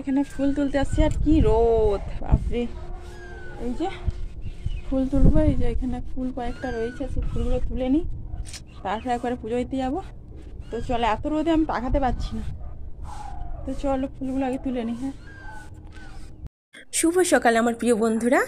এখানে ফুল তুলতে আসছি, আর কি রোদ বাপরে। এই যে ফুল তুলবো, এই যে এখানে ফুল কয়েকটা রয়েছে, সেই ফুলগুলো তুলে নিই, তারপরে একবারে পুজো দিতে যাবো। তো চলো, এত রোদে আমি তাকাতে পারছি না, তো চলো ফুলগুলো আগে তুলে নিই। হ্যাঁ, শুভ সকাল আমার প্রিয় বন্ধুরা।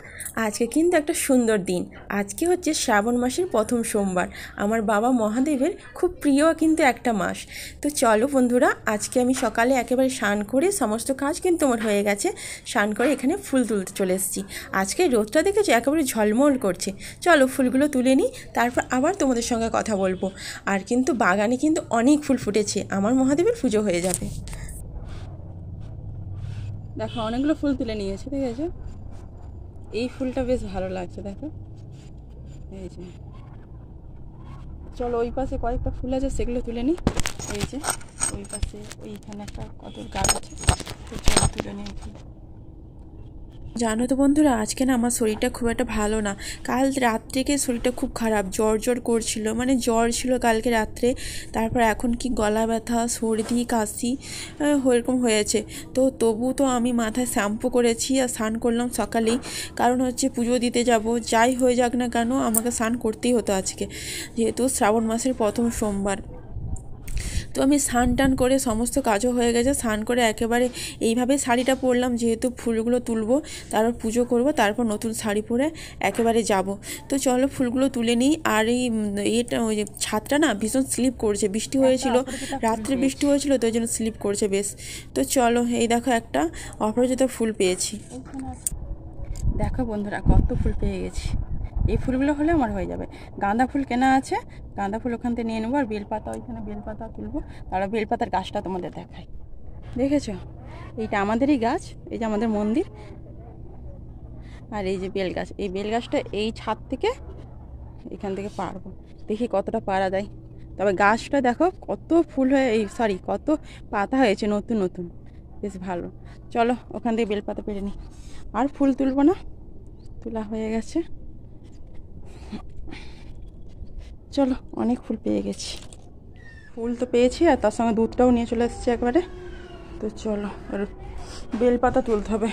আজকে কিন্তু একটা সুন্দর দিন। আজকে হচ্ছে শ্রাবণ মাসের প্রথম সোমবার, আমার বাবা মহাদেবের খুব প্রিয় কিন্তু একটা মাস। তো চলো বন্ধুরা, আজকে আমি সকালে একেবারে স্নান করে সমস্ত কাজ কিন্তু আমার হয়ে গেছে, স্নান করে এখানে ফুল তুলতে চলে এসেছি। আজকে রোদটা দেখেছি একেবারে ঝলমল করছে। চলো ফুলগুলো তুলে নিই, তারপর আবার তোমাদের সঙ্গে কথা বলবো। আর কিন্তু বাগানে কিন্তু অনেক ফুল ফুটেছে, আমার মহাদেবের পুজো হয়ে যাবে। দেখো অনেকগুলো ফুল তুলে নিয়েছে, ঠিক আছে। এই ফুলটা বেশ ভালো লাগছে, দেখো এই যে। চলো ওই পাশে কয়েকটা ফুল আছে, সেগুলো তুলে নিই। এই যে ওই পাশে ওইখানে একটা কত গাছ আছে, তো চলো তুলে নিই ফুল। জানো তো বন্ধুরা, আজকে না আমার শরীরটা খুব একটা ভালো না। কাল রাত থেকে শরীরটা খুব খারাপ, জ্বর জ্বর করছিল, মানে জ্বর ছিল কালকে রাত্রে। তারপর এখন কি গলা ব্যথা, সর্দি, কাশি এরকম হয়েছে। তো তবু তো আমি মাথায় শ্যাম্পু করেছি আর স্নান করলাম সকালেই, কারণ হচ্ছে পুজো দিতে যাব। যাই হয়ে যাক না কেন, আমাকে স্নান করতেই হতো আজকে, যেহেতু শ্রাবণ মাসের প্রথম সোমবার। তো আমি স্নান টান করে সমস্ত কাজও হয়ে গেছে, স্নান করে একেবারে এইভাবে শাড়িটা পরলাম, যেহেতু ফুলগুলো তুলবো, তারপর পুজো করব, তারপর নতুন শাড়ি পরে একেবারে যাব। তো চলো ফুলগুলো তুলে নিই। আর এই এটা ওই যে ছাদটা না ভীষণ স্লিপ করছে, বৃষ্টি হয়েছিল রাত্রে, বৃষ্টি হয়েছিল, তো ওই জন্য স্লিপ করছে বেশ। তো চলো, এই দেখো একটা অপরাজিতা ফুল পেয়েছি। দেখো বন্ধুরা, কত ফুল পেয়ে গেছি। এই ফুলগুলো হলে আমার হয়ে যাবে। গাঁদা ফুল কেনা আছে, গাঁদা ফুল ওখান থেকে নিয়ে নেবো। আর বেলপাতা, ওইখানে বেলপাতা তুলবো। তারপর বেলপাতার গাছটা তোমাদের দেখাই। দেখেছো, এইটা আমাদেরই গাছ, এই যে আমাদের মন্দির। আর এই যে বেল গাছ, এই বেল গাছটা এই ছাদ থেকে এখান থেকে পারবো, দেখি কতটা পারা যায়। তবে গাছটা দেখো কত ফুল হয়ে, কত পাতা হয়েছে নতুন নতুন, বেশ ভালো। চলো ওখান থেকে বেলপাতা পেরে নিই। আর ফুল তুলবো না, তোলা হয়ে গেছে। চলো, অনেক ফুল পেয়ে গেছি। ফুল তো পেয়েছি, আর তার সঙ্গে দুধটাও নিয়ে চলে এসেছি একবারে। তো চলো, আর বেলপাতা তুলতে হবে।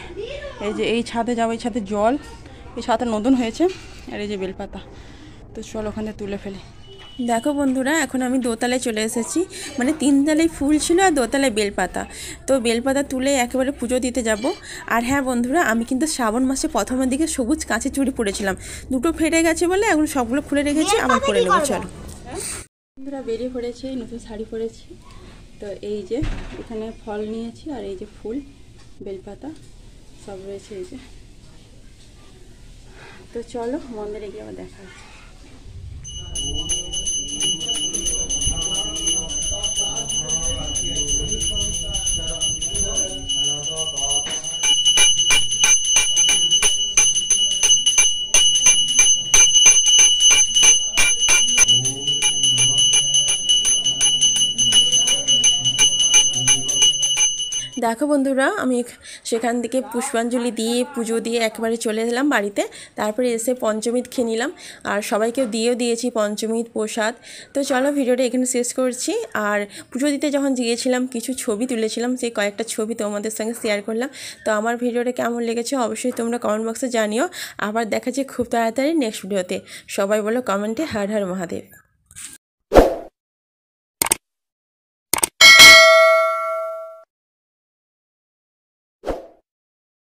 এই যে এই ছাদে যাবো, এই ছাদে জল, এই ছাদটা নতুন হয়েছে। আর এই যে বেলপাতা, তো চলো ওখান থেকে তুলে ফেলি। দেখো বন্ধুরা, এখন আমি দোতলায় চলে এসেছি, মানে তিনতলায় ফুল ছিল আর দোতলায় বেলপাতা। তো বেলপাতা তুলে একেবারে পুজো দিতে যাব। আর হ্যাঁ বন্ধুরা, আমি কিন্তু শ্রাবণ মাসে প্রথমের দিকে সবুজ কাঁচের চুড়ি পরেছিলাম, দুটো ফেটে গেছে বলে এখন সবগুলো খুলে রেখেছি, আবার পরে নেবো। চলো বন্ধুরা, বেরিয়ে পড়েছি, নতুন শাড়ি পরেছি। তো এই যে এখানে ফল নিয়েছি, আর এই যে ফুল, বেলপাতা সব রয়েছে এই যে। তো চলো মন্দিরে গিয়ে আবার দেখা হচ্ছে। দেখো বন্ধুরা, আমি সেখান থেকে পুষ্পাঞ্জলি দিয়ে পুজো দিয়ে একেবারে চলে এলাম বাড়িতে। তারপরে এসে পঞ্চমীত খেয়ে নিলাম, আর সবাইকে দিয়েও দিয়েছি পঞ্চমীত প্রসাদ। তো চলো ভিডিওটা এখানে শেষ করছি। আর পুজো দিতে যখন গিয়েছিলাম কিছু ছবি তুলেছিলাম, সেই কয়েকটা ছবি তোমাদের সঙ্গে শেয়ার করলাম। তো আমার ভিডিওটা কেমন লেগেছে অবশ্যই তোমরা কমেন্ট বক্সে জানিও। আবার দেখা যায় খুব তাড়াতাড়ি নেক্সট ভিডিওতে। সবাই বলো কমেন্টে হর হর মহাদেব।